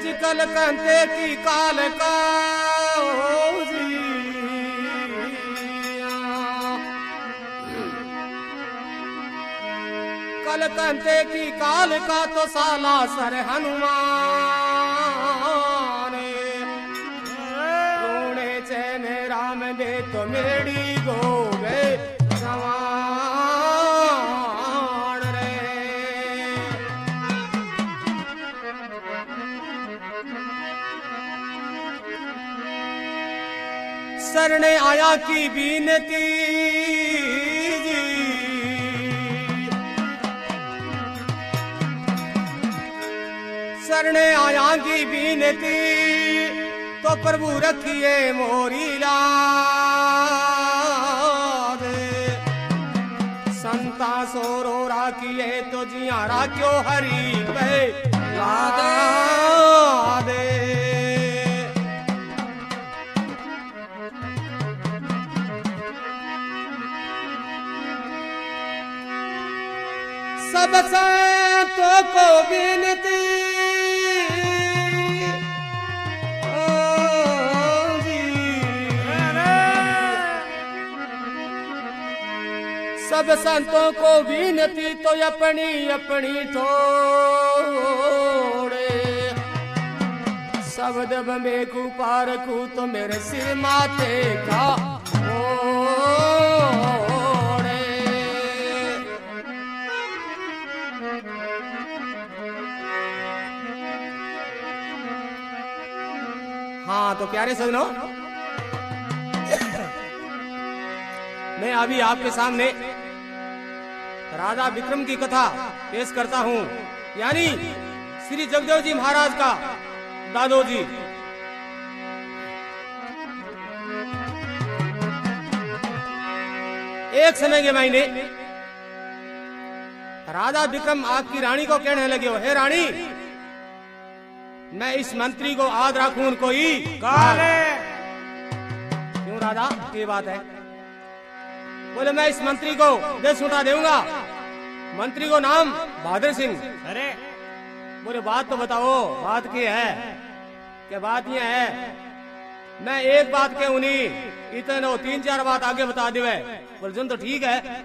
जी कल कहते की काल का कल कहते की काल का तो साला सर हनुमान रोने से में राम दे तो मेरी गोवे सवान रे। सरने आया की बीनती सरने आया की बीनती तो प्रभु रखिए मोरी लाद संता सोरो राखिए तो जिया राख्यो हरि पे लादे। सब संतों को विनती सब संतों को विनती तो अपनी अपनी थोड़े शब्द में कुपार को तो मेरे सिर माथे का ओढ़े। हाँ तो प्यारे सजनों, मैं अभी आपके सामने राजा विक्रम की कथा पेश करता हूं, यानी श्री जगदेव जी महाराज का दादो जी। एक समय के मायने राजा विक्रम आपकी रानी को कहने लगे, हे रानी, मैं इस मंत्री को आज रखूं कोई क्यों राजा की बात है? बोले मैं इस मंत्री को देश उठा दूंगा। मंत्री को नाम बहादुर सिंह। अरे बोले बात तो बताओ, बात क्या है? क्या बात ये है, मैं एक बात के उन्हीं इतने 3-4 बात आगे बता दिवे। बोले जुन तो ठीक है,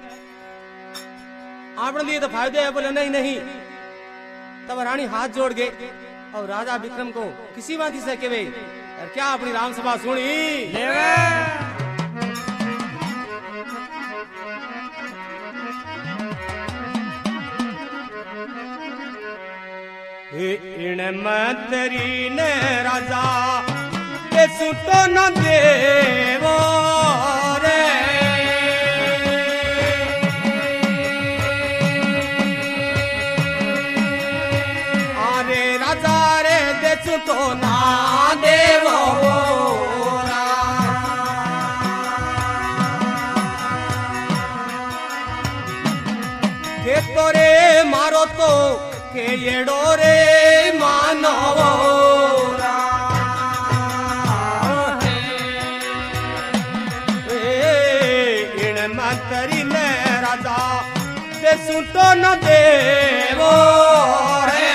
आपने लिए तो फायदे है। बोले नहीं नहीं। तब रानी हाथ जोड़ गए और राजा विक्रम को किसी बात से के वे क्या अपनी राम सभा सुनी इन मंत्री ने राजा के सुतो न देवो रे। अरे राजा रे दे सुतो ना देवो के तोरे मारो तो के येड़ो रे मानो इन मंत्री ने राजा दे सुतो न देवो रे।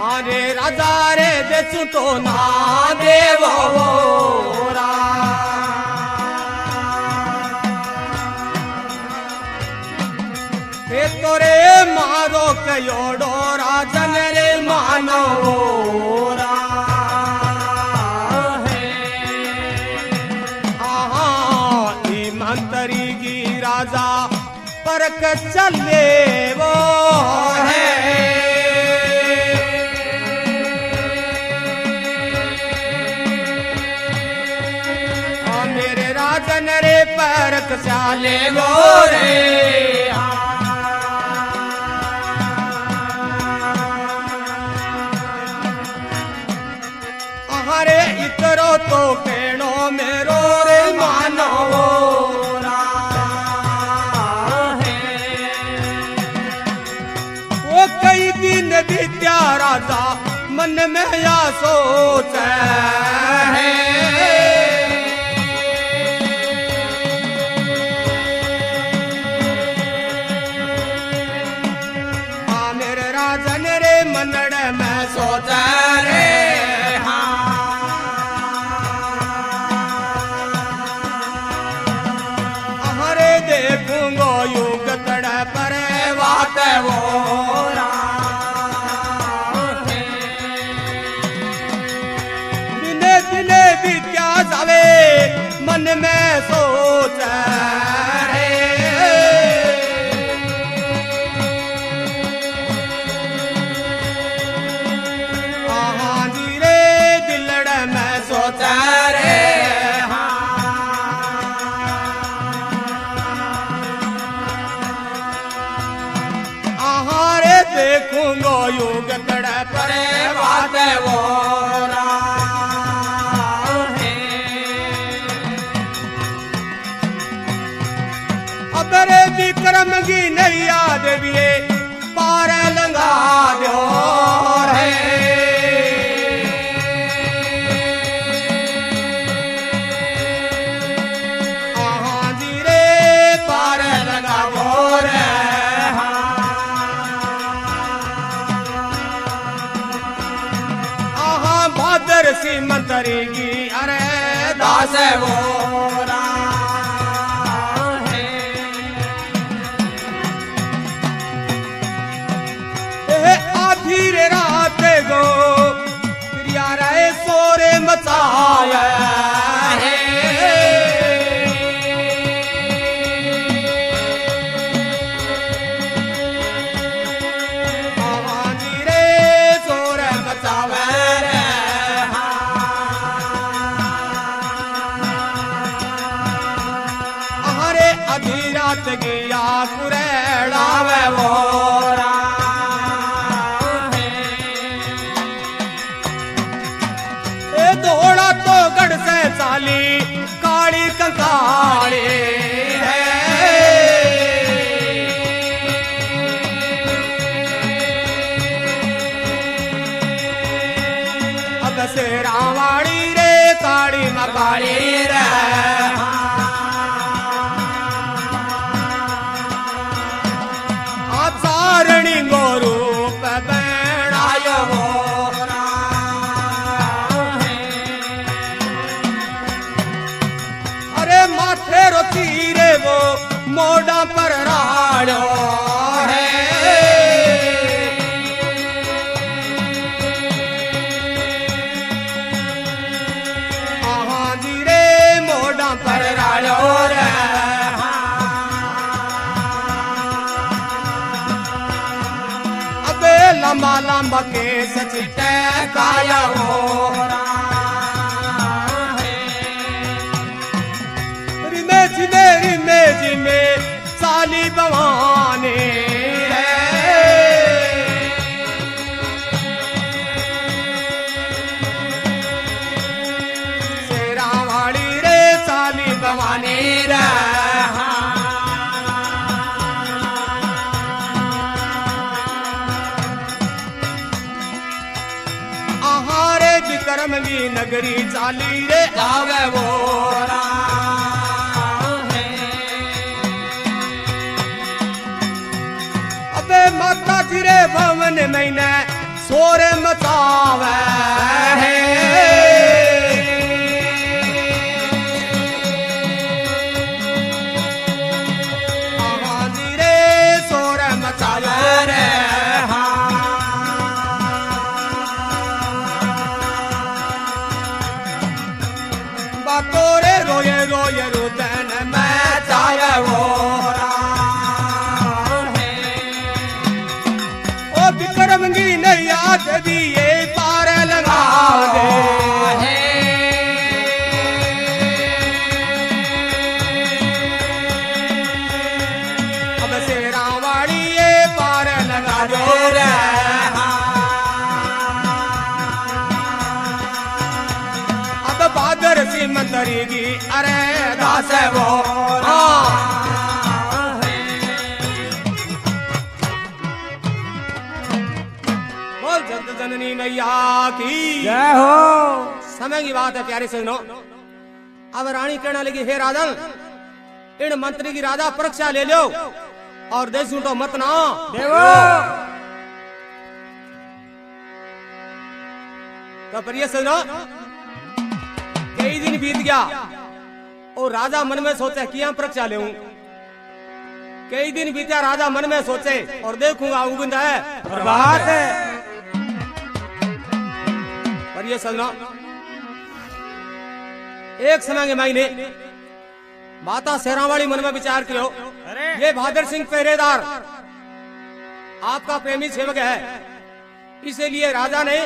अरे राजा रे दे सुतो ना देवो तोरे मारो कयोड़ो राजन रे मानो ई मंत्री की राजा परक चले वो है। मेरे राजन रे परक चले वो रे। अरे इतरो तो केणो मेरो रे मानो वो कई दिन बीत्या राजा मन में या सोच है। बात वो दिने दिने विद्या जावे मन में सोच रे हाँ जी रे दिलड़ में सोच रे आहारे देखूंगो युग कड़े परे बात वो अबरे विक्रम की नैया देविए पार लंगा दो रे हाँ जी रे पार लंगा दो रे आहा भादर सी मंतरी की अरे दास वो धीरे रात गो प्रिया रे सोरे मचाया है धीरे सोरे मचावे रे हरे अधी रात गया कुरेड़ावे वो दौड़ा तो गढ़ से चाली काली कंकाली है अब से रावाड़ी रे काली मकाली रे आचारणी गोरू बनायो माथे रोती रे वो मोड़ा पर राड़ो है हाँ जी रे मोड़ा पर राड़ो रे अबे लंबा लंबा के सचिटे काया हो मेरी मेजी में साली बवाने शेरावाड़ी रे साली बवानी रे आहारे विक्रम की नगरी चाली रे आवे वो माता जिरे भवन मैंने सोरे मचावे है जिरे सोरे मचावे रे बातों रे रोये रोये रुदन में चाहे वो विक्रम की नैया दिए पार लगा दे अब से रावाड़ी ये पार लगा दो रे अब बादर सी मंतरी की अरे दास वो जननी मैया की जय हो। समय की बात है प्यारे सजनों। अब रानी कहने लगी हे राजन इन मंत्री की राजा परीक्षा ले लो और देश तो मत ना देवो। तो प्रिय सजनों कई दिन बीत गया और राजा मन में सोचा कि यहाँ परीक्षा ले कई दिन बीता राजा मन में सोचे और देखूंगा उगंदा है प्रभात है। पर ये सुनो, एक समय के महीने माता शेरावाली मन में विचार करो, ये बहादुर सिंह पहरेदार आपका प्रेमी सेवक है, इसलिए राजा ने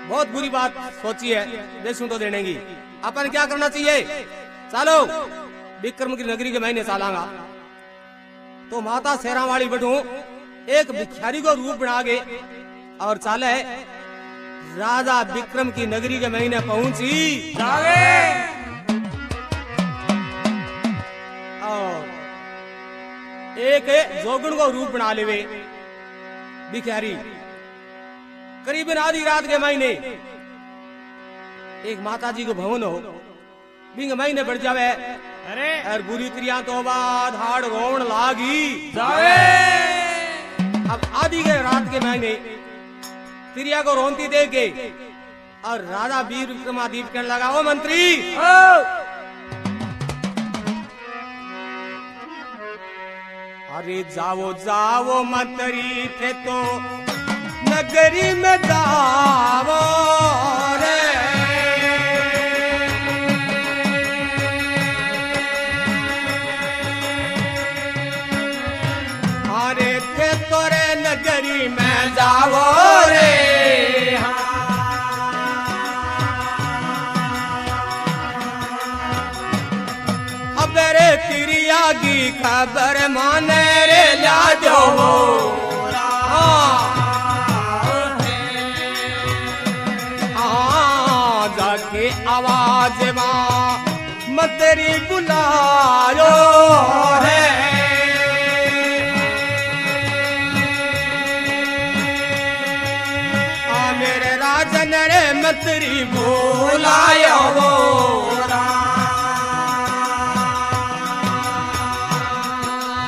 बहुत बुरी बात सोची है, देशों तो देने की। अपन क्या करना चाहिए, चलो विक्रम की नगरी के महीने चालांगा। तो माता शेरावाली बैठू एक भिखारी को रूप बना के और चाले राजा विक्रम की नगरी के महीने पहुंची और एक जोगुन को रूप बना लेवे भिखारी। करीबन आधी रात के महीने एक माता जी को भवन हो बिंग महीने बढ़ जावे। अरे और बुरी त्रिया तो बाद हाड़ रोण लागी जावे। अब आधी के रात के महीने त्रिया को रोनती देख के और राजा वीर विक्रमादित्य कहने लगा, ओ मंत्री अरे जाओ जाओ मंत्री थे तो नगरी में जाओ रे। अरे थे तोरे नगरी में जाओ रे। अब रे तिरिया की खबर माने रे ला दो जाके आवाज मंत्री बुलायो रे। मेरे राजन रे मंत्री बुलायो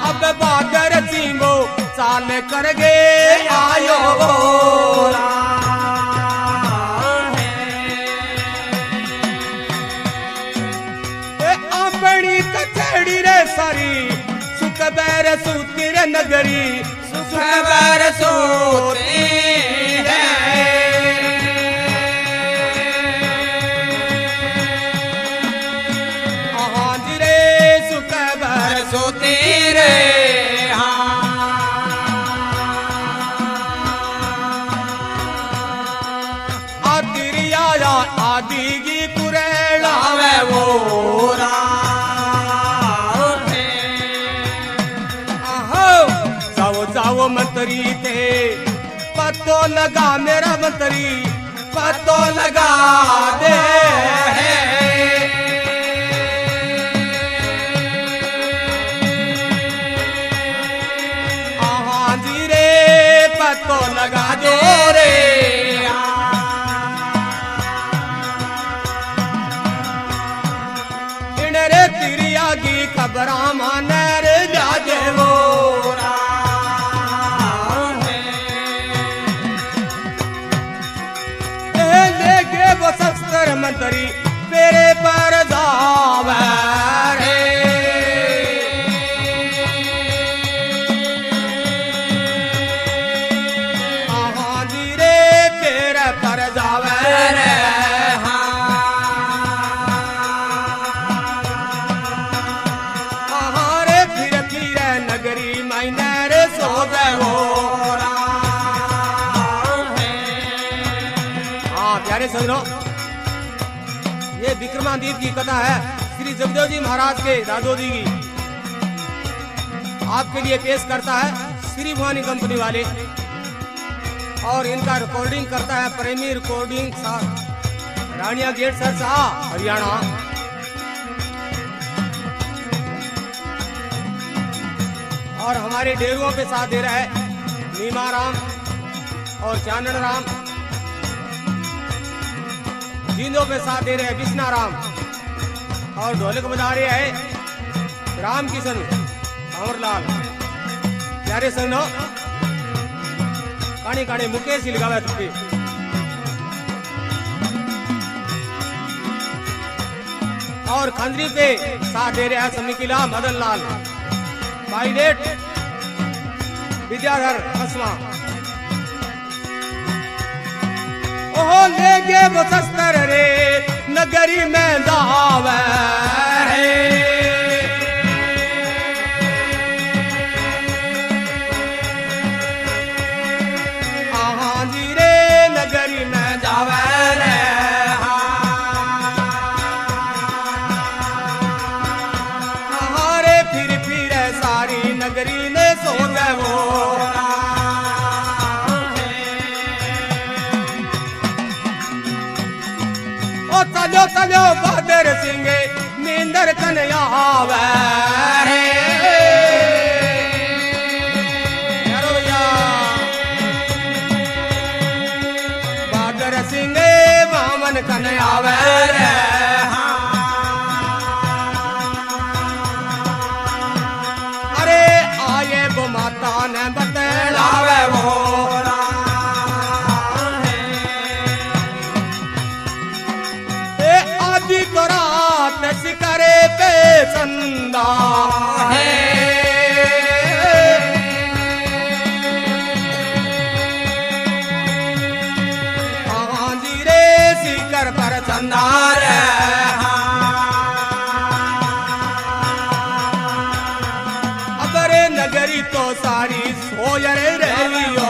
अब बहादुर सिंह चाल कर गे आयो अपनी कचहरी रे सारी सुख बैर सूती रे नगरी सुख बैर सूती है। हाँ जी रे सुख बैर सूती रे। आदि की कुरेला में वो जाओ जाओ मंत्री थे पतो लगा मेरा मंत्री पतो लगा दे। हाँ जी रे पतो लगा दो रे। खबर माने रे जाजे वो लेके वो शस्त्र मंत्री तेरे पर जावे रे। हाँ जी रे तेरे पर जावे रे। प्यारे सजनों, ये विक्रमादित्य की कथा है श्री जगदेव जी महाराज के दादोजी की। आपके लिए पेश करता है श्री भवानी कंपनी वाले और इनका रिकॉर्डिंग करता है प्रेमी रिकॉर्डिंग रानिया गेट सरसा हरियाणा। और हमारे डेरुओं पे साथ दे रहा है नीमाराम और चांदन राम। जींदों पे साथ दे रहे हैं विष्णाराम और ढोलक बजा रहे हैं राम किशन कंवरलाल। प्यारे संगनो काणी काणी मुकेश ही लगावे तुझे। और खंजरी पे साथ दे रहा है समी किला मदन लाल पायलट विद्याधर कसवा। ओहो लेगे वो शस्त्र रे नगरी में दावे चलो बहादुर सिंह नींदर कन्या आवे बहादुर सिंह वामन कन्या आवे अरे आए वो माता ने बतलावे वो तो रात शिकारे पे संदा है हाँ जी रे शिकर पर चंदा रे अब रे नगरी तो सारी सोयर रहियो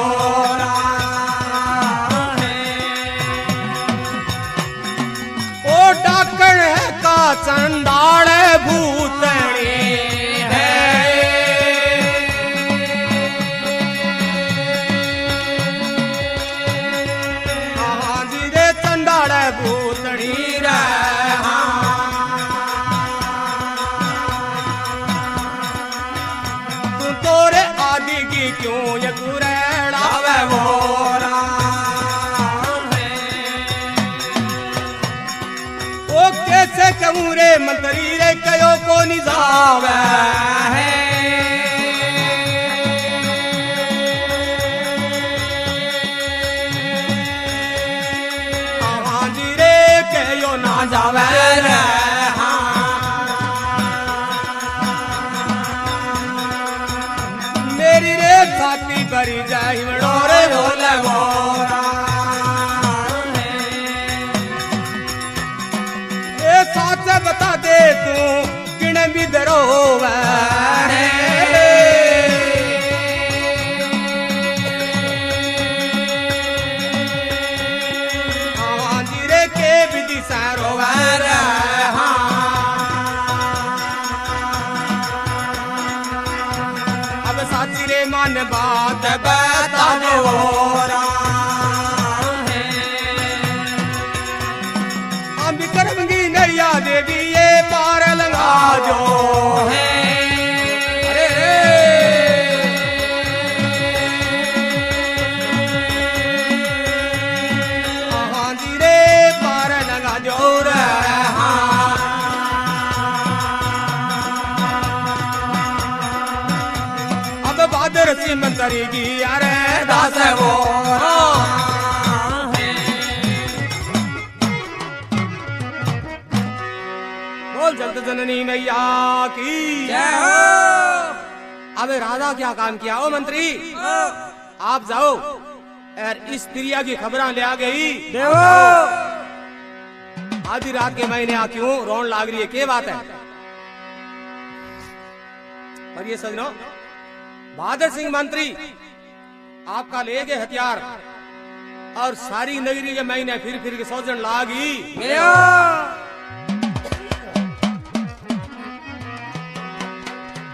चंडाल भूतड़ी है हाँ जी रे चंडाल भूतड़ी रे तू तोरे आदि की क्यों ये कुरेड़ावे वो कैसे कहूँ रे मंत्री रे कयो को निजावे है हाँ जी रे कयो ना जावे रे मेरी रे छाती भरी जाई रे बोले मोरा साथ बता दे तू किण भी दरोवे हाँ जी रे के विधि सरोवर अब साची रे मन बात बता दे वो विक्रमगी नैया देवी ये पार लंगा जो है अरे हाँ जी रे पार लंगा जो रे अब बहादुर सिंह मंत्री की अरे दास वो जगत जननी मैया की जय हो। अबे राधा क्या काम किया ओ मंत्री आप जाओ और इस प्रिया की खबरां ले आ गई देवो आधी रात के महीने आ क्यों रोन लाग रही है क्या बात है पर ये सजनो बहादुर सिंह मंत्री आपका ले गए हथियार और सारी नगरी के महीने फिर के सोजन लागी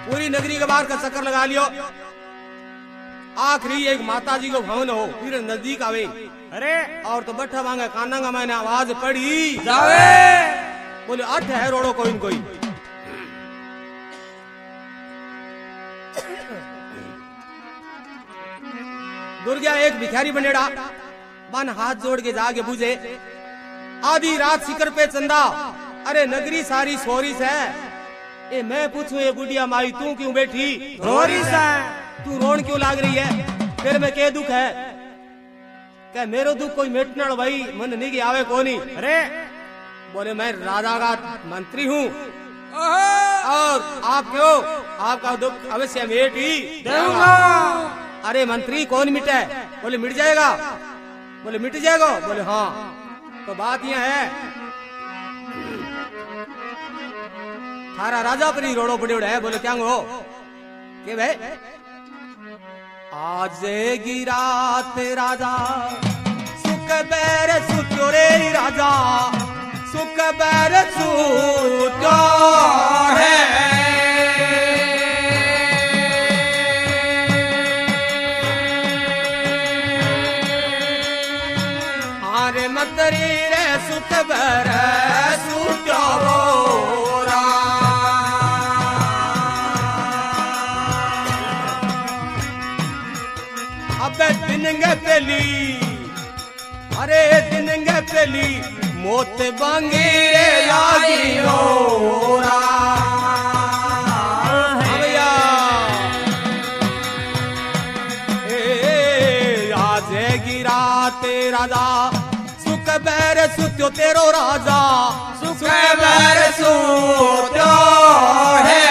पूरी नगरी के बाहर का चक्कर लगा लियो आखिरी एक माता जी को भवन हो फिर नजदीक आवे अरे और तो बैठा मांगे काना का मैंने आवाज पड़ी जावे बोले अठ है रोड़ो कोई न कोई दुर्गा एक भिखारी बनेड़ा बन हाथ जोड़ के जाके बुझे आधी रात शिकर पे चंदा अरे नगरी सारी सोरी से ए मैं पूछूं ये बुढ़िया माई तू क्यों बैठी रोरी से तू रोन क्यों लाग रही है फिर मैं के दुख है क्या मेरो दुख कोई मेटना भाई मन नहीं के आवे कोनी अरे बोले मैं राजा का मंत्री हूँ और आप क्यों, आपका दुख अवश्य मेट ही दूंगा। अरे मंत्री कौन मिटे? बोले मिट जाएगा। बोले मिट जाएगा? बोले हाँ। तो बात यह है, थारा राजा पर ही रोड़ो पड़े है। बोले क्या हो के भाई? आज गिरात राजा सुख बैर सुत्यो रे राजा, सुख बैर सुत्यो है। आरे मंत्री रे सुख बैर सुत्यो रा। अबे दिनंगे पेली, अरे दिनंगे पेली मोत बांगे लागी होरा। भैया आज गिरा ते राजा सुख बैर सुत्यो तेरो राजा, सुख बैर सुत्यो है।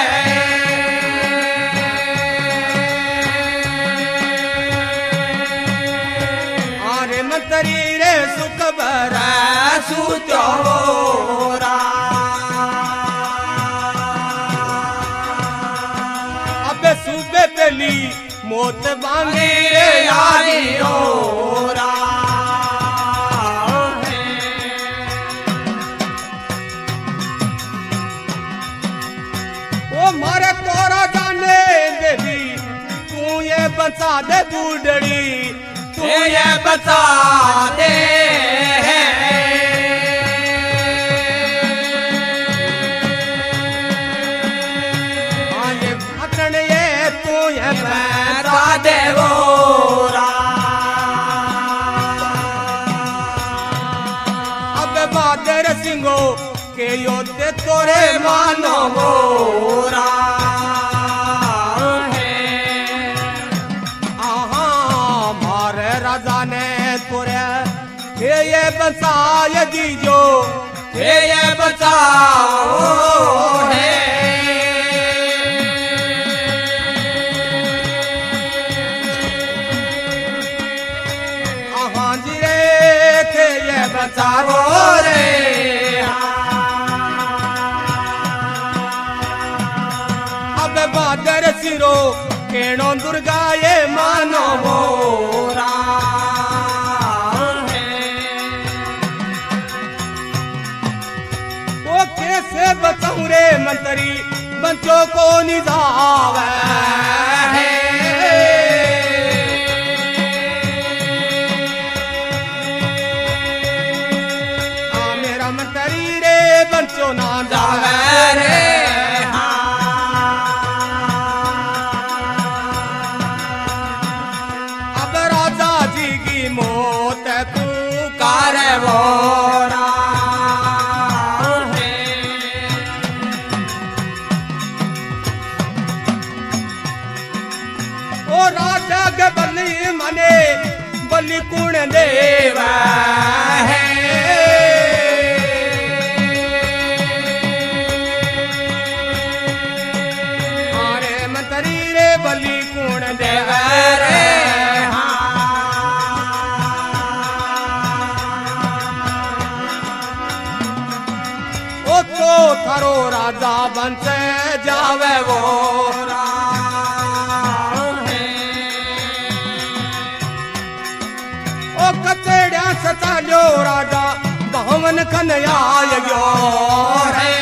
आरे मंत्री रे सुख बैर सुत्यो रा। अबे सूबे पेली मोत बांगे यारी होरा। ओ मारे तोरा जाने देवी, तू ये बचा दे बूढ़ड़ी, तू ये बचा दे। देवोरा अब बहादुर सिंहो के योद्धे तोरे मानो मोरा। आहा मारे राजा ने तोरे ये बचाए दीजो, ये बचाओ है। बचाओ रे अब बहादुर सिरो केणो दुर्गा ये मानो मोरा। वो कैसे बचाऊं रे मंत्री, बच्चों को निजावे है। बंचो ना जावे रे अब राजा जी की मौत तू कार वोरा। ओ राजा के बलि मने बलि कुण देवा है। बलि कुण देवा रे ओ तो थारो राजा बन से जावे वो। ओ कचेड़िया सचालो राजा भवन कन्या गयो रे।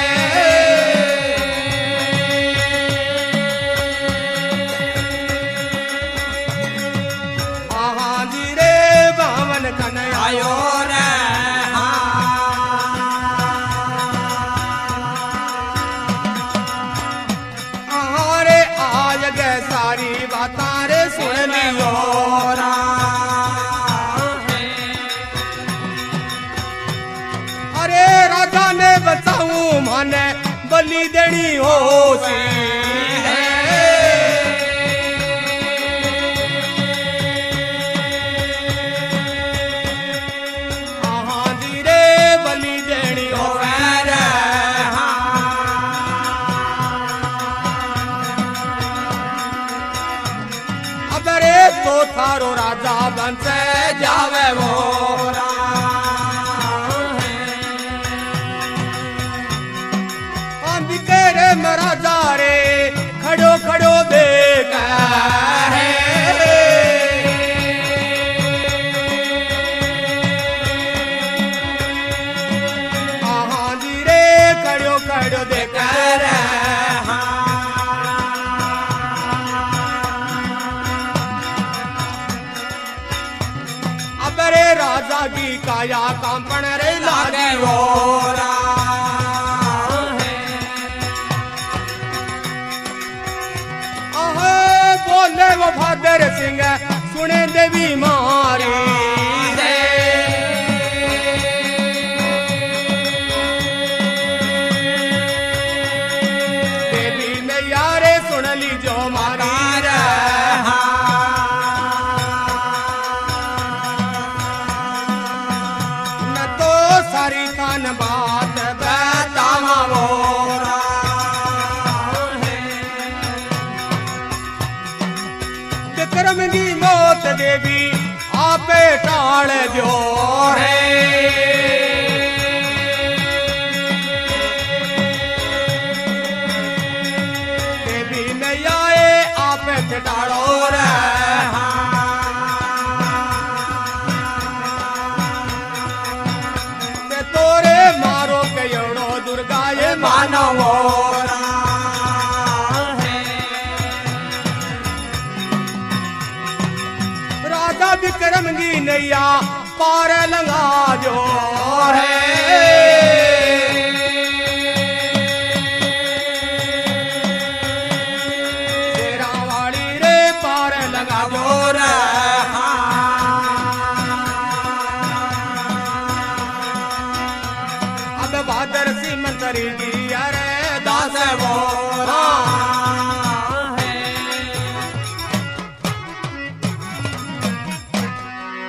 आयो रे आरे आज गे सारी बातां रे सुन लियो रा। अरे राजा ने बचाऊं माने बलि देनी हो सी है। बलि देनी हो थारो राजा बन से जावे वो बिकेरे महाराजा रे खड़ो खड़ो देख है जी रे खड़ो खड़ो देख अब रे राजा की काया कांपण रे लागे वो बोले वो भादर सिंह सुने देवी मारी रे देवी में यारे सुन ली जो मारी रे न तो सारी थान बात बतावा वो विक्रम की मौत देवी आपे टाल दो रे देवी मैया आपे टाड़ो रे तोरे मारो के एवड़ो दुर्गा ये मानवो विक्रम की नैया पार लंगा जो है तेरा वाली रे पार लंगा जो रे अब बहादुर सिंह मंत्री की अरे दास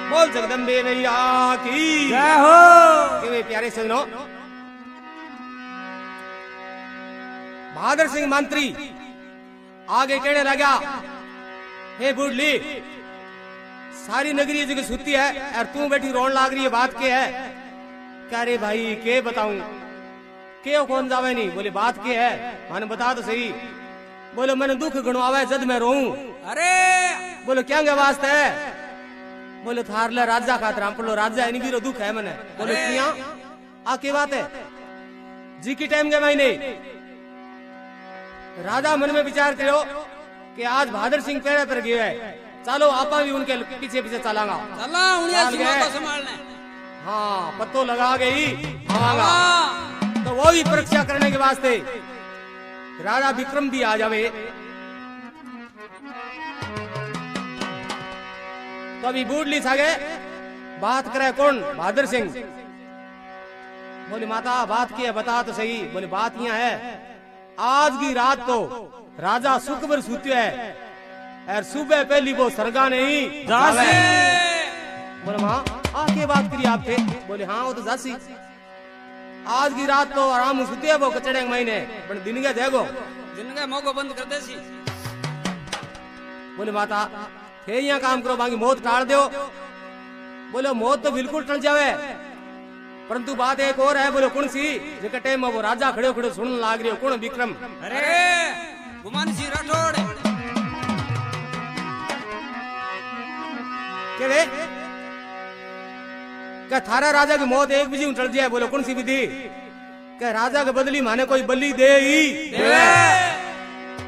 वो जगदम्बे मैया की जय हो। कि प्यारे सजनों, बहादुर सिंह मंत्री आगे कहने लगा, हे बुढ़ली सारी नगरी जगह सुती है और तू बैठी रोन लाग रही है, बात के है? क्या रे भाई के बताऊं के कौन जावे नहीं? बोले बात के है मैंने बता तो सही। बोले मैंने दुख गणवावे जद मैं रोऊं। अरे बोले क्या वास्ते है? बोले थारले राजा खातर रामपलो राजा इनकी रो दुख है मने। बोले किया आ के बात है जी की टाइम के महीने राजा मन में विचार करो कि आज बहादुर सिंह पैरे पर गए है, चलो आपा भी उनके पीछे पीछे चलांगा। चला उन्हें को संभालने। हाँ पत्तो लगा गई आवांगा तो वो भी परीक्षा करने के वास्ते राजा विक्रम भी आ जावे। तो अभी बूढ़ली सागे बात करे कौन? बहादुर सिंह। बोली माता बात की है बता तो सही। बोले बात यहाँ है, आज की रात तो राजा सुखबर सूत्य है और सुबह पहली वो सरगा नहीं जावे। बोले माँ आके बात करी आपसे? बोले हाँ वो तो जासी। आज की रात तो आराम सुते है वो कचड़े महीने पर दिन के देखो दिन के मोको बंद कर देसी। बोले माता थे यहाँ काम करो बाकी मौत टाल दो। बोले मौत तो बिल्कुल टल जावे परंतु बात एक और है। बोले कौन सी? जिसके टाइम में वो राजा खड़े खड़े सुनने लाग रहे हो कौन? विक्रम। अरे गुमान सिंह राठौड़ क्या थारा राजा की मौत एक विधि टल जाए? बोले कौन सी विधि? क्या राजा के बदली माने कोई बलि दे ही।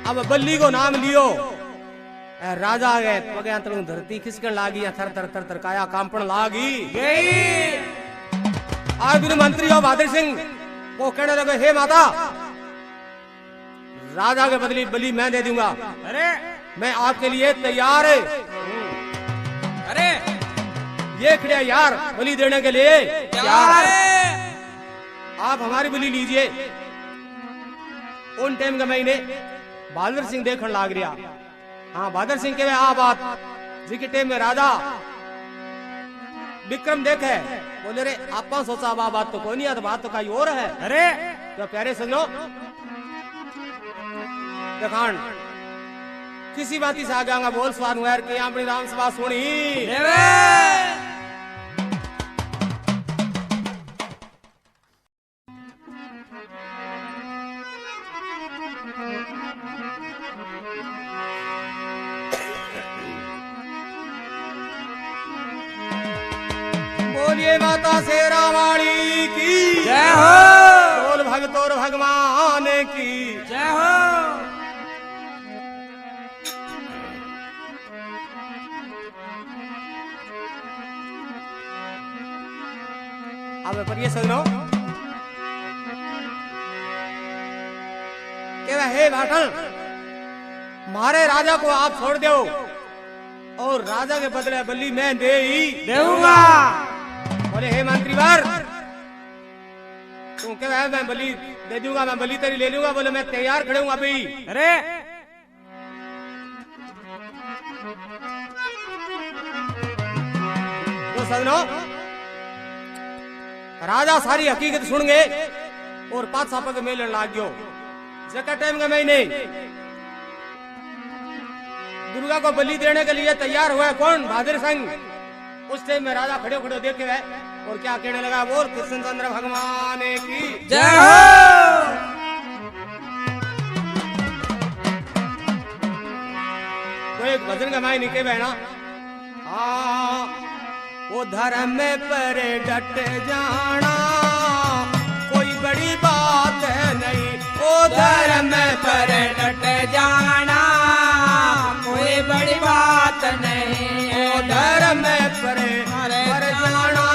अब बलि को नाम लियो राजा गए पगे धरती खिसकन लागी या थर थर थर थर काया कांपण लागी गई। आज मंत्री हो बहादुर सिंह वो कहने लगे हे माता राजा के बदली बलि मैं दे दूंगा। अरे मैं आपके लिए तैयार है। अरे ये खड़े यार बलि देने के लिए तैयार है, आप हमारी बलि लीजिए। उन टाइम का महीने बहादुर सिंह देखने लाग रहा। हाँ बहादुर सिंह के आ बात जी के टाइम में राजा विक्रम देखे। बोले रे आपा सोचा बात तो कोई नहीं है, तो बात तो कहीं और है। अरे तो प्यारे सुनो देखान किसी बात से आगे आगा बोल स्वाद हुआ कि अपनी राम सभा सुनी बोलिए माता शेरावाली की जय हो। बोल भगत और भगवान की जय हो। अब पर ये सुनो के हे भाटल मारे राजा को आप छोड़ दो और राजा के बदले बलि मैं दे ही देऊंगा। बोले हे मंत्री बार तू क्या है मैं बलि दे दूंगा मैं बलि तेरी ले लूंगा। बोले मैं तैयार खड़े हूं अभी। अरे तो सजनो राजा सारी हकीकत सुन गए और पांच सापा के मेलन लाग गयो। जका टाइम का महीने दुर्गा को बलि देने के लिए तैयार हुआ है कौन? बहादुर सिंह। उस टाइम में राजा खड़े खड़े देखे हुए और क्या कहने लगा? बोल कृष्णचंद्र भगवान की जय हो। तो एक भजन का माई निके बहना वो धर्म पर डट जाना कोई बड़ी बात नहीं। वो धर्म पर डट जाना कोई बड़ी बात नहीं। वो धर्म पर जाना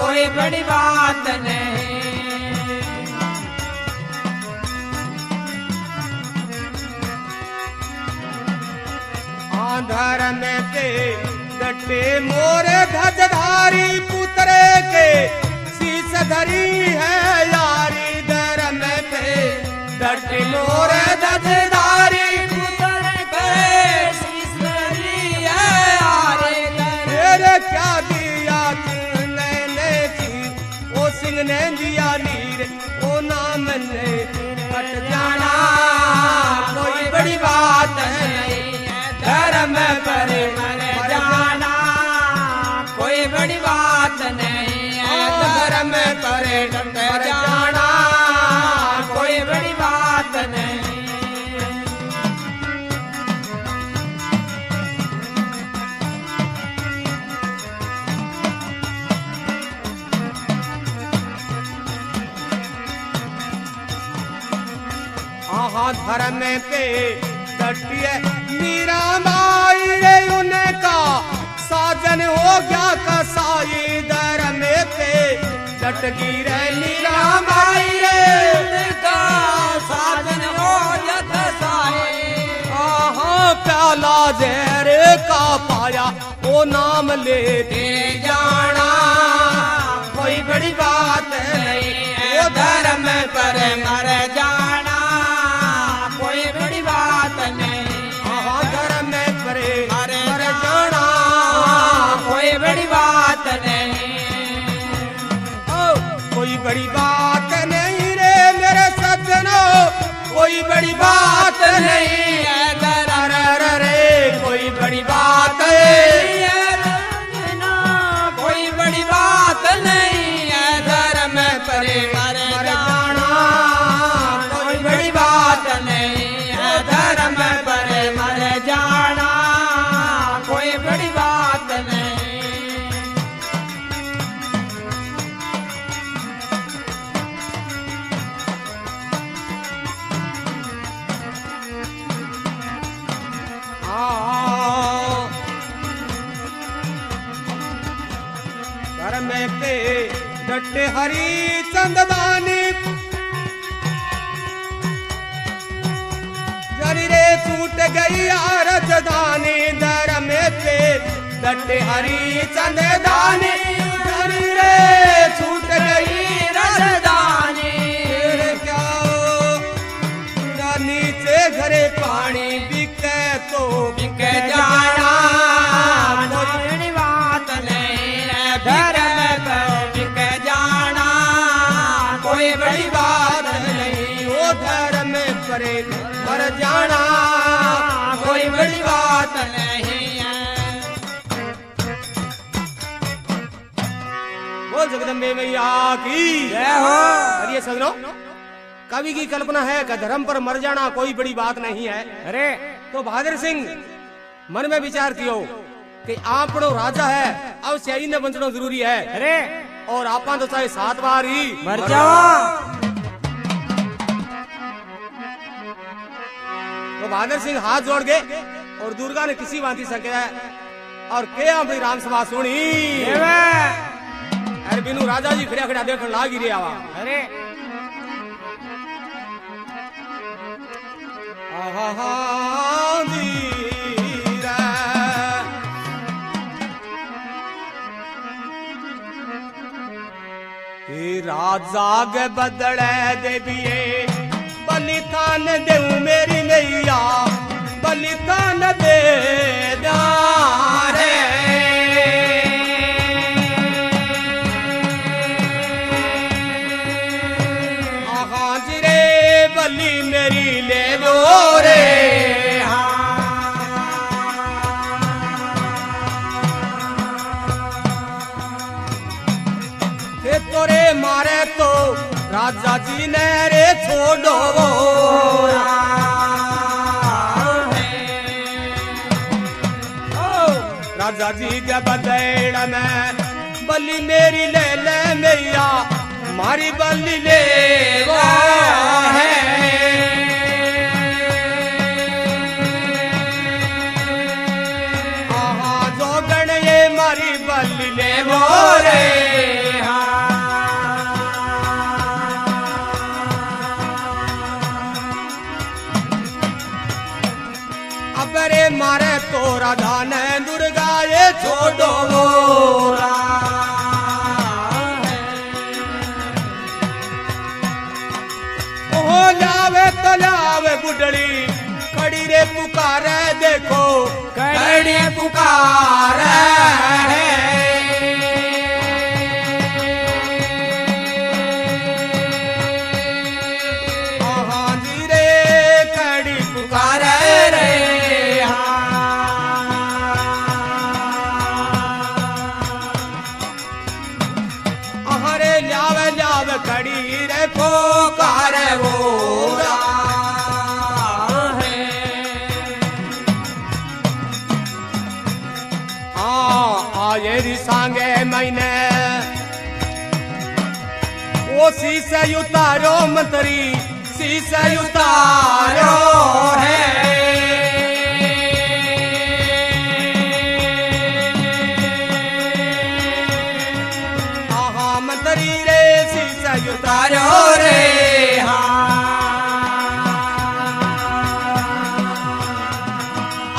कोई बड़ी बात नहीं। धर्म पे डटे मोरे ध्वजधारी पुतरे के शीश धरी है यारी। धर्म पे डटे मोरे ध्वजधारी पुतरे के शीश धरी है यारी। तेरे क्या दिया नैने की वो सिंह ने दिया नीर वो नाम ने कट जाना कोई बड़ी बात नहीं। धर्म पर मर जाना कोई बड़ी बात नहीं। धर्म पर मर जाना कोई बड़ी बात नहीं। आहा धर्म पे डटिए मीरा माई रे उनका साजन हो गया कसाई। धर्म पे डट गिरे मीरा माई रे उनका साजन हो गया कसाई। आहा प्याला जहर का पाया वो नाम लेते जाना कोई बड़ी बात नहीं। वो धर्म पर मर जाना कोई बड़ी बात नहीं। धर्म पर मर जाना कोई बड़ी बात नहीं। कोई बड़ी बात नहीं रे मेरे सज्जनों कोई बड़ी बात नहीं। रे कोई बड़ी बात कोई बड़ी बात नहीं है। धर्म पर मर जाना कोई बड़ी बात नहीं है। धर्म पर मर जाना कोई बड़ी बात नहीं। धर्म पे डटे हरी चंददानी जरी रे छूट गई राजधानी। धर्म पे डटे हरी चंददानी जरी रे छूट गई राजधानी। क्या नीचे घरे पानी बिके तो बिके जाना कोई बड़ी बात नहीं है। धर्म पर बिके जाना कोई बड़ी बात नहीं। वो धर्म पर जाना बात नहीं है। बोल जगदम्बे मैया की जय हो। अरे सजनो, कवि की कल्पना है कि धर्म पर मर जाना कोई बड़ी बात नहीं है। अरे तो बहादुर सिंह मन में विचार कियो कि आपनो राजा है, अब सही ने बचना जरूरी है। अरे और आपा तो चाहे 7 बार ही मर जाओ। तो बहादुर सिंह हाथ जोड़ गए और दुर्गा ने किसी भांति से कहा और के अपनी राम सभा सुनी। अरे बिनु राजा जी खड़ा खड़ा देखने लाग ही रहा। अरे राजा के बदले देविये बलिदान देऊ मेरी मैया, बलिदान दे रे। जी रे बली मेरी ले लो रे। तोरे मारे तो राजा जी ने रे छोड़ो। राजा जी के बदेड़ में बली मेरी ले ले मैया, मारी बली ले है। जो गण ये मारी बली ले वो रे। अबरे मारे तो राधा ने दुर्गा ये छोड़ो मोरा। ओ लावे तो लावे बुढ़ड़ी कड़ी रे पुकारे देखो, कड़ी पुकारे जी रे कड़ी पुकारे रे। खड़ी रे पुकारे वो है। आये री सांगे मैंने वो शीशे उतारो मंत्री, शीशे उतारो है। मंत्री रे शीशे उतारो रे।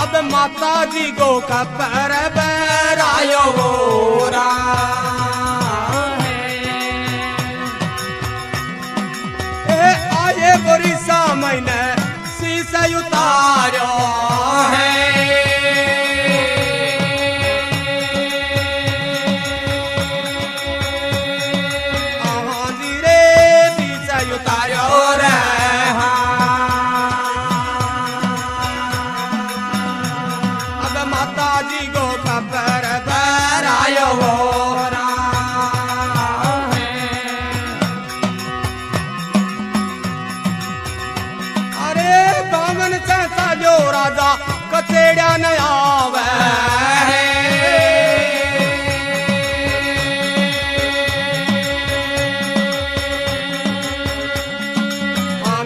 अब माता जी को कपर बरायो रा। आये बोरी सामने शीशे उतारो है। राजा कचेड़ा न आवे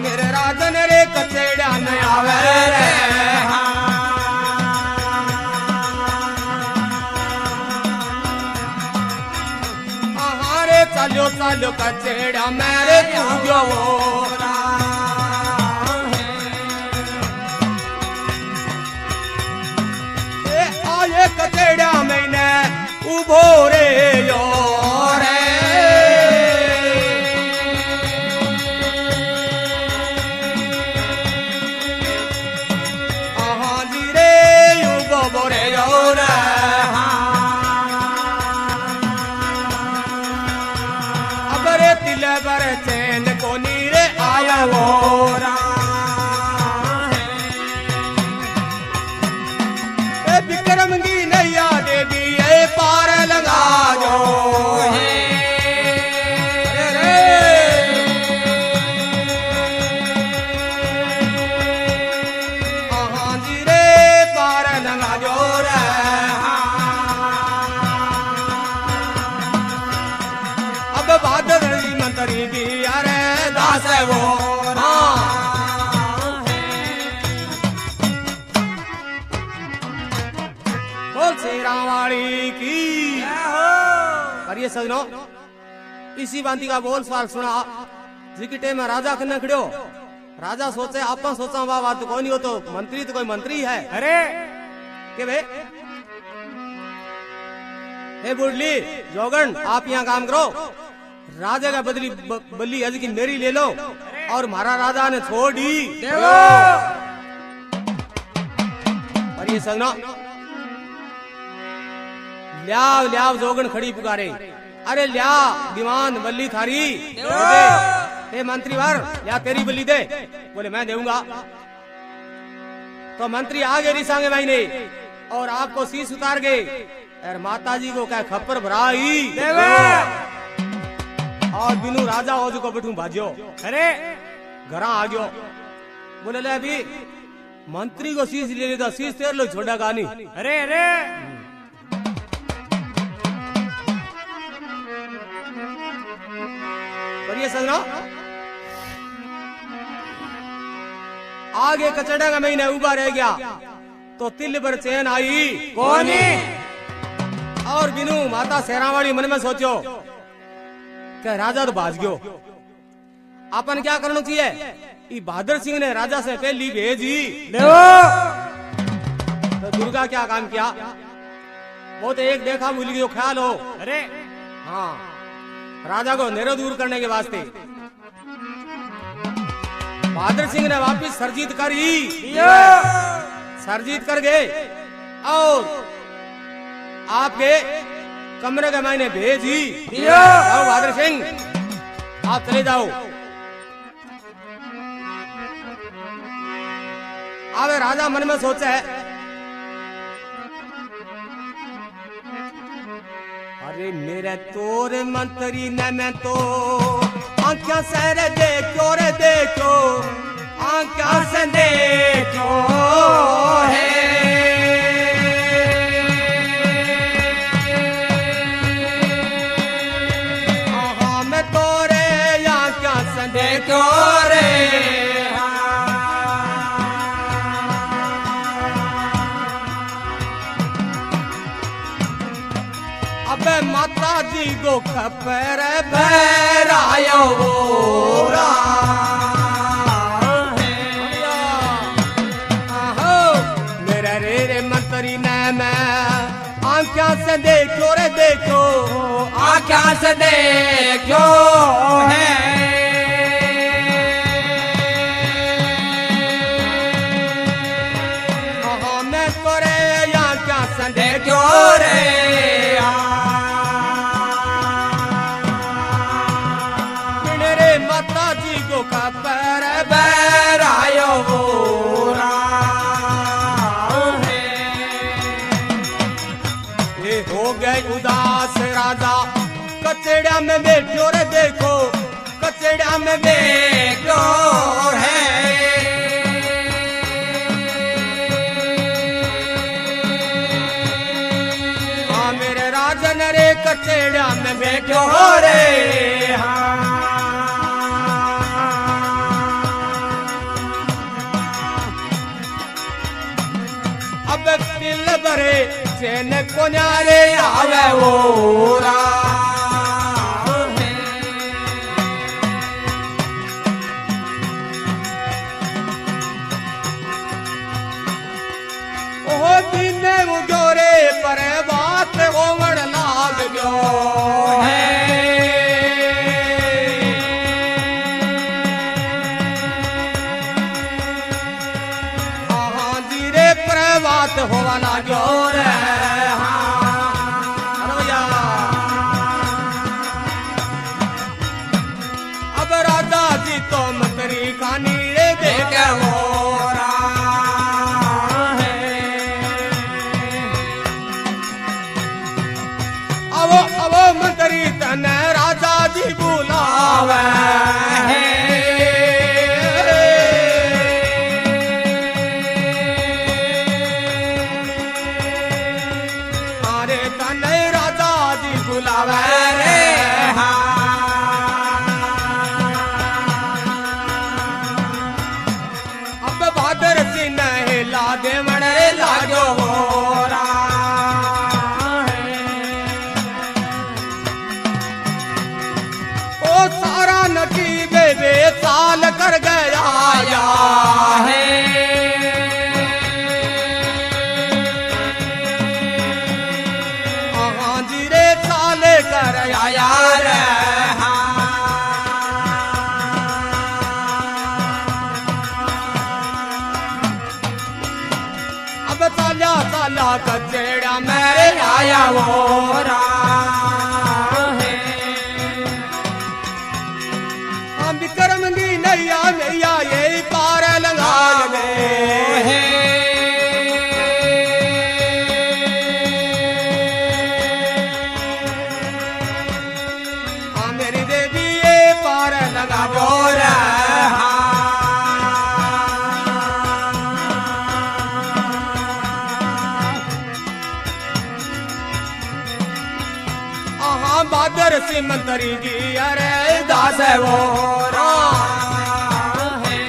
मेरे राजन रे कचेड़ा न आवे रे। रे चलो चलो कचेड़ा मेरे तू गो। आये कचेड़ा मैंने उभो रे यो रे। जी रे उभो रे यो रे। अब रे तिले बर ये सजनो इसी बांती का बोल सवाल सुना जिकटे में राजा कन्ने खड़ो राजा सोचे आप सोचा वाह बात तो कोई नहीं हो तो कोई मंत्री है अरे के भाई हे बुढ़ली जोगन आप यहाँ काम करो राजा का बदली बल्ली आज की मेरी ले लो और हमारा राजा ने छोड़ दी और ये सगना ल्याव ल्याव जोगन खड़ी पुकारे अरे ल्या दीवान बल्ली थारी हे मंत्री वार या तेरी बल्ली दे बोले मैं देऊंगा तो मंत्री आगे रिसांगे महीने और आपको शीश उतार गए और माता जी को क्या खप्पर भराई और बिनु राजा हो को बैठू भाजो अरे घर आ गयो बोले ले अभी मंत्री को शीश ले लेता शीश तेर लो छोड़ा गानी अरे अरे ये सजना आगे कचड़ा का महीने उबा रह गया तो तिल पर चैन आई कौन और बिनु माता शेरावाड़ी मन में सोचो कि राजा तो भाज गयो अपन क्या करना चाहिए ई बहादुर सिंह ने राजा से पहली भेजी तो दुर्गा क्या काम किया वो तो एक देखा भूल गयो ख्याल हो अरे हाँ राजा को अंधेरा दूर करने के वास्ते बहादुर सिंह ने वापिस सरजीत कर गए और आपके कमरे के मायने भेजी जाओ बहादुर सिंह आप चले जाओ अब राजा मन में सोचा है अरे मेरे तोरे मंत्री ने मैं तो आंखों से देखो रे देखो आंखों से देखो है हाँ मैं तोरे आंखों से देखो रे अबे माता जी को खपर भरायो मेरा रे मंत्री ने मैं आंखों से देखो रे देखो आंखों से देखो है मैं तोरे आंखों से देखो रे माता जी को खबर बरायो ये हो गए उदास राजा कचड़ा में बैठो रे देखो कचड़ा में बैठो है हाँ मेरे राजन रे कचड़ा में बैठो रे हाँ दिल भरे चैन को न्यारे आवे वो ओ दिन मुझोरे पर बात होवण लाग गयो है हाँ जी रे पर बात होवा लागो रे अब राजा जी तो मंत्री खानी रे देखे वो अब मंत्री तने राजा जी बुलावे अब बहादुर सिंह ने ला दे मणरे लागो साला साला कचेड़ा मेरे आया वो है हम विक्रम दी नैया नैया ये पार लगा ले है मेरी देवी ये पार लगा बोर बादर से मंत्री की अरे दास है वो है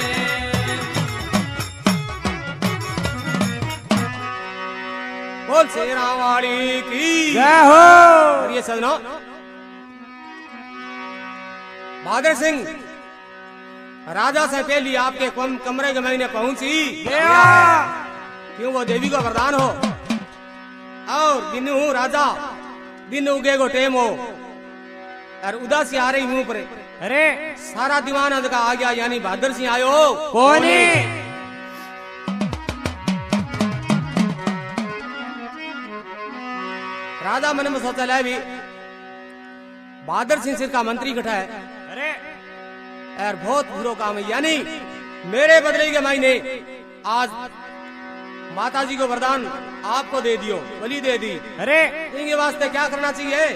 बोल शेरा वाली की जय हो। ये सजनो बहादुर सिंह राजा से पहले आपके कमरे के महीने पहुंची क्यों वो देवी का वरदान हो और बिनु राजा दिन उगे गो टेम हो और उदासी आ रही मुंह पर अरे सारा दीवाना का आ गया यानी बहादुर सिंह आयो कौन राजा मन में सोचा ले भी बहादुर सिंह सिर का मंत्री गठा है अरे यार बहुत बुरो काम है यानी मेरे बदले के मायने आज माता जी को वरदान आपको दे दियो बलि दे दी अरे इनके वास्ते क्या करना चाहिए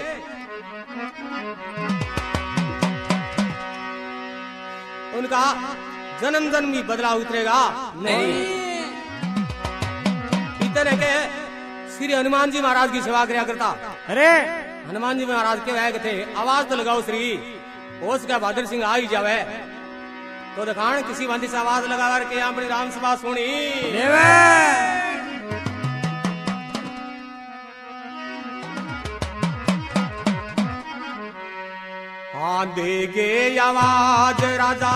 उनका जन्म जन्म ही बदला उतरेगा नहीं इतने के श्री हनुमान जी महाराज की सेवा किया करता अरे हनुमान जी महाराज के वह थे आवाज तो लगाओ श्री होश का बहादुर सिंह आ ही जावे तो दिखान किसी बंदी से आवाज लगा करके अपनी राम सभा सुनी हाँ देगे आवाज राजा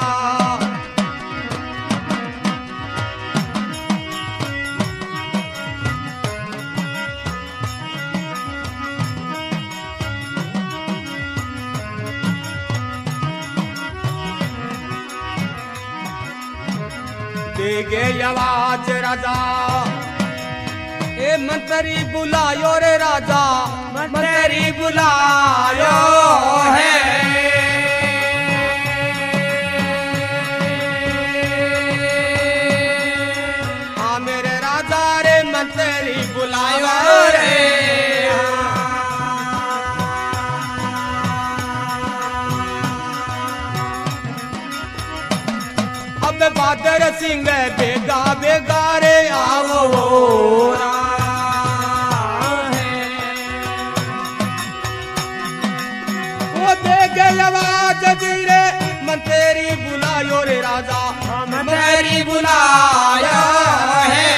देगे आवाज राजा ए मंत्री बुलायो रे राजा मंत्री बुलायो है हाँ मेरे राजा रे मंत्री बुलायो रे अब बहादुर सिंह बेगा बेगा रे आओ वो देगे आवाज धीरे मंत्री बुलायो रे राजा मंत्री बुलाया है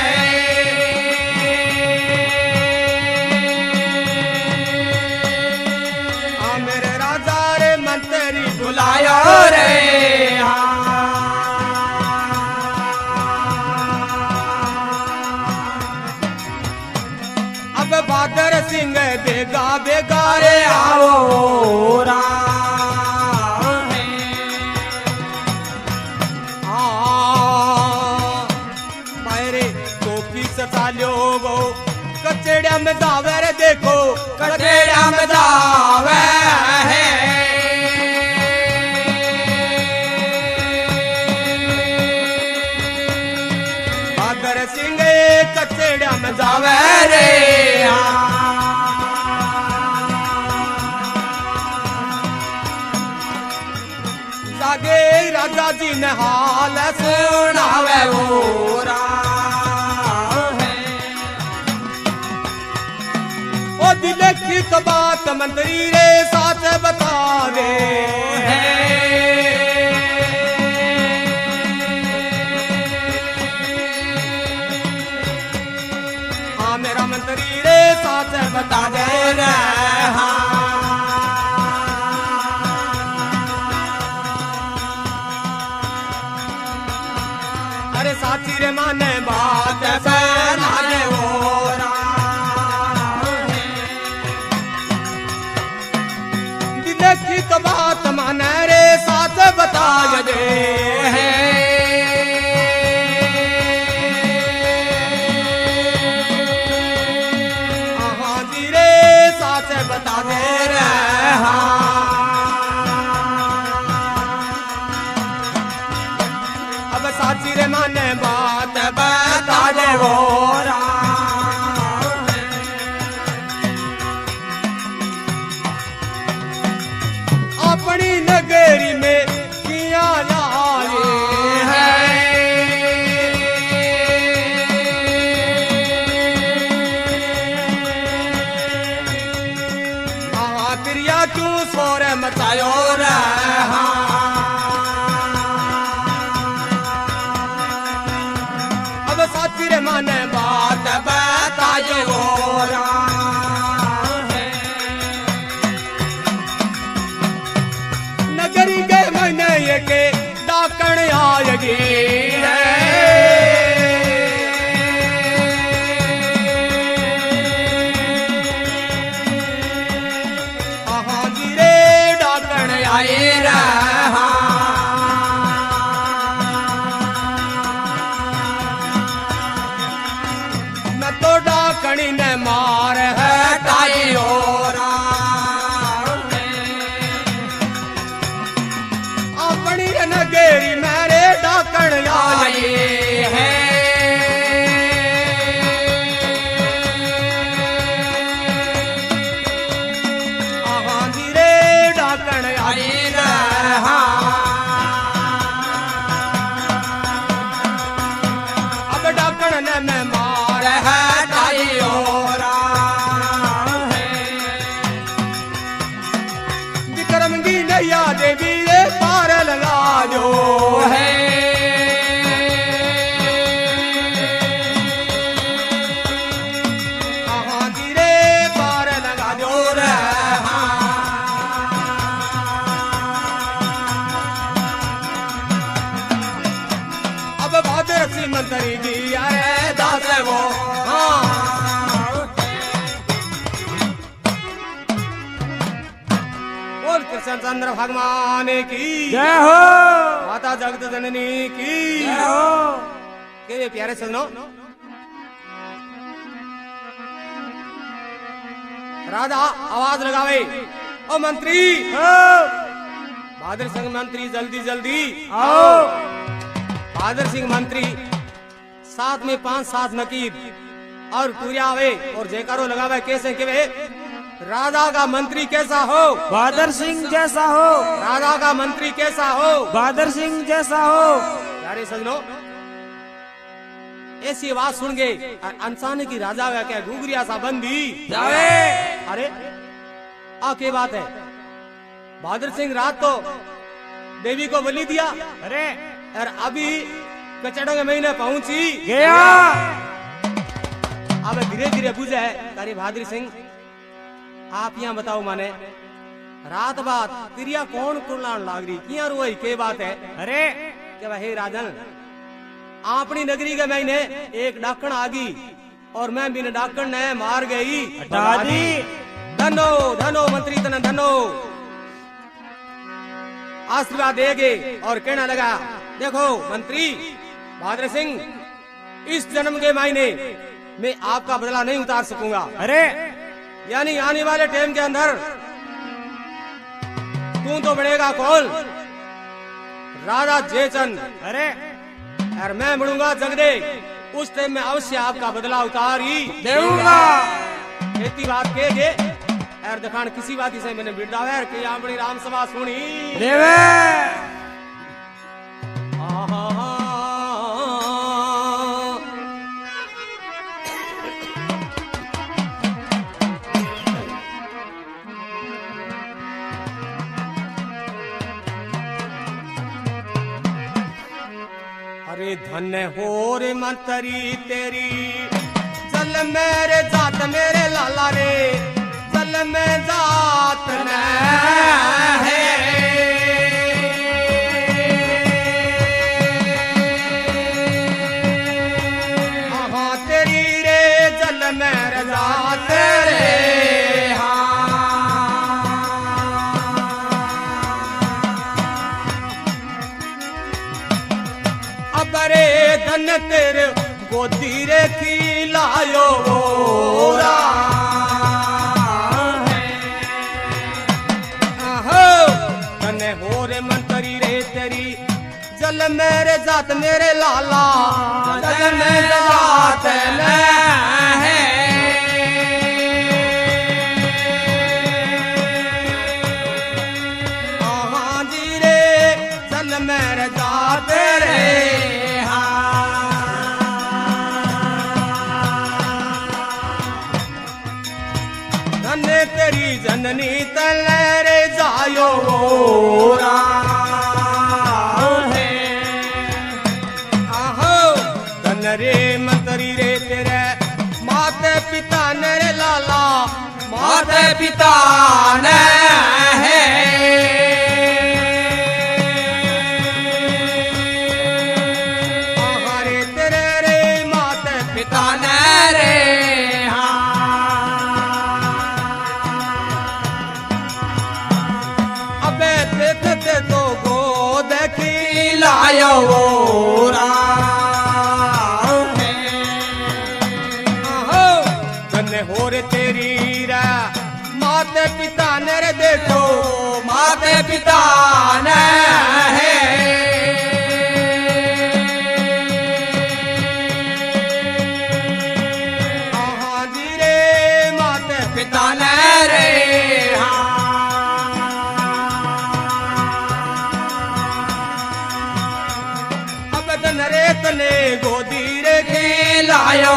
हाँ मेरे राजा रे मंत्री बुलाया रे बहादुर सिंह बेगा बेगा रे आओ मायरे टोपी सता लो वो कचेड़ा में जावे रे देखो कचेड़ा में जावे है बहादुर सिंह कचेड़ा में जावे रे जागे राजा जी ने हाल सुनावे वो ओ दिल की तो बात मंत्री रे साथ बता दे हाँ मेरा मंत्री रे साथ बता दे अरे साथी रे माने बात माने वो दिल की तो बात माने रे साथ बता दे माने बात बतायो नगरी के मैंने ये के डाकण आएगी हाँ जी रे डाकण आए रहा मैं तो डाकणी ने मार है तायो अपनी नगेरी मेरे डाकण आए है हाँ जी रे डाकण आए रहा अब डाकण ने मैं मार है तायो विक्रम की नैया देवी ये पार लगा जो है हाँ जी रे पार लगा जो अब भादर सी मंत्री जी आए दास वो हाँ बोल कृष्ण चंद्र भगवान की जय हो माता जगत जननी की जय हो के प्यारे सजनों राधा आवाज लगावे ओ मंत्री बहादुर सिंह मंत्री जल्दी जल्दी आओ बहादुर सिंह मंत्री साथ में 5-7 नकीब और टूरिया आवे और जयकारो लगावे कैसे के वे राधा का मंत्री कैसा हो बहादुर सिंह जैसा हो राधा का मंत्री कैसा हो बहादुर सिंह जैसा हो प्यारे सजनों ऐसी आवाज सुन गए इंसान की राजा का क्या घुघरिया सा बंदी जावे अरे के बात है बहादुर सिंह रात तो देवी को बलि दिया अरे और अभी कचड़ों के महीने पहुंची गया अब धीरे धीरे बुझे है तारी बहादुर सिंह आप यहाँ बताओ माने रात बात क्रिया कौन कुलान लाग रही किया रोई के बात है अरे कि भाई राजन अपनी नगरी के महीने एक डाकण आ गई और मैं बिन डाकण ने मार गई हटा दी धनो धनो मंत्री तन धनो आशीर्वाद देगे और कहना लगा देखो मंत्री बहादुर सिंह इस जन्म के मायने मैं आपका बदला नहीं उतार सकूंगा अरे यानी आने वाले टाइम के अंदर तू तो बढ़ेगा कौन राजा जयचंद अरे और मैं बढ़ूंगा जगदे उस टाइम में अवश्य आपका बदला उतार ही देऊंगा खेती बात के गे और दिखान किसी बात से मैंने बिरदावा है कि यहाँ बड़ी राम सभा सुनी देवे अरे धन्य हो रे मंतरी तेरी चल मेरे जात मेरे लाला रे चल में जात न है हाँ तेरी रे जल मेरे जात रे अरे धन तेरे गोदी रे खिलायो रा धन हो रे मंतरी रे तेरी जल मेरे जात मेरे लाला जल मेरे जात न है हाँ जी रे जल मेरे जात रे तेरी जननी तलरे जायो है आहो तन रे मत करी रे तेरे माते पिता ने रे लाला माते पिता ने है हरे तेरे रे माते पिता ने रे अबे देखते तो गो देखी लायो हो रे तेरी रा माते पिता ने रे देखो माते पिता ने है हाँ जी रे माते पिता ने रे अब तन रे तने गोदी रे खेलायो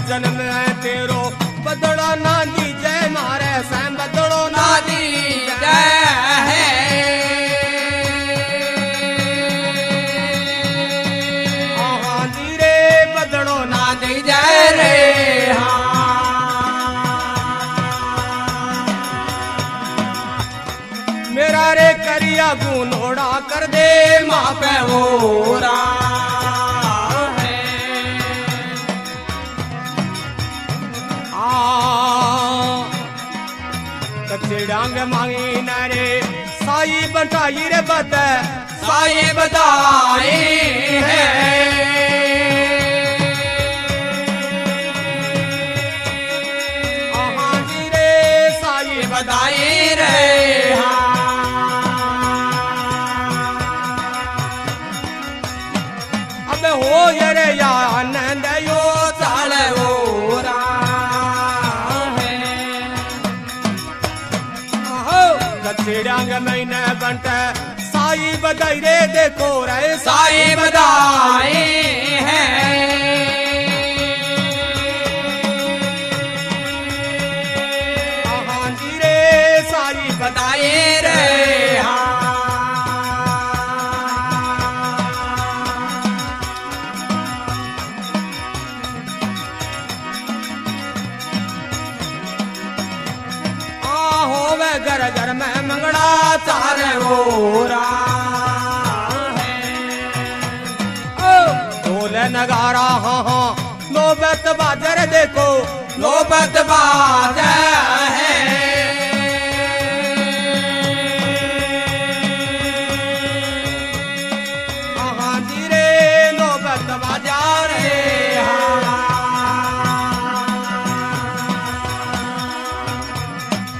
जन्म तेरो बदड़ो नांदी जय मारे सैम बदड़ो नादी जय है हांदी रे बदड़ो नादी जय रे मेरा रे करिया गुनोड़ा कर दे माँ पे ओरा डांग मांगी नारे साई बटाई रे बत साई बताई है जी रे साई बताई रे अब हो ये रे या आनंद यो चाल ओरा डांग महीने बंट साई बधाई रे देखो रे साई बधाई है हाँ जी रे साई बधाई रे घर घर में मंगड़ा चार ओरा ढोल नगारा हाँ हाँ नौबत बाजर देखो नौबत बाजर है हाँ जी रे नौबत बाजार है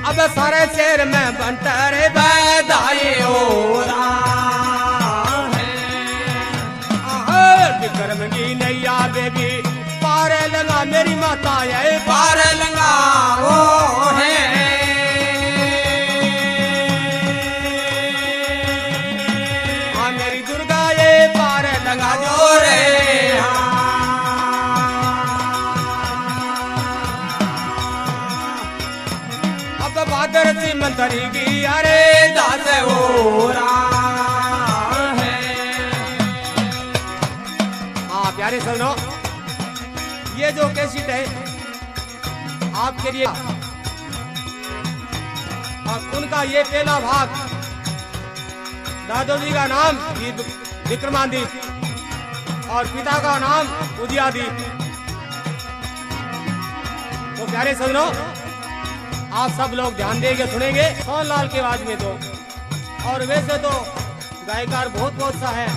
अब सारे शहर में बंटरे बधाई ओरा विक्रम की नैया बेबी पार लगा मेरी माता है पार लगा ओ है हाँ मेरी दुर्गा ये पार लगा जो रे बादर सी मंतरी की अरे दास ओरा है हाँ प्यारे सुनो ये जो कैसेट है आपके लिए और उनका ये पहला भाग दादोजी का नाम विक्रमादित्य और पिता का नाम उदयादित्य। तो प्यारे सुनो आप सब लोग ध्यान देंगे सुनेंगे सोनलाल की आवाज में तो और वैसे तो गायकार बहुत सा है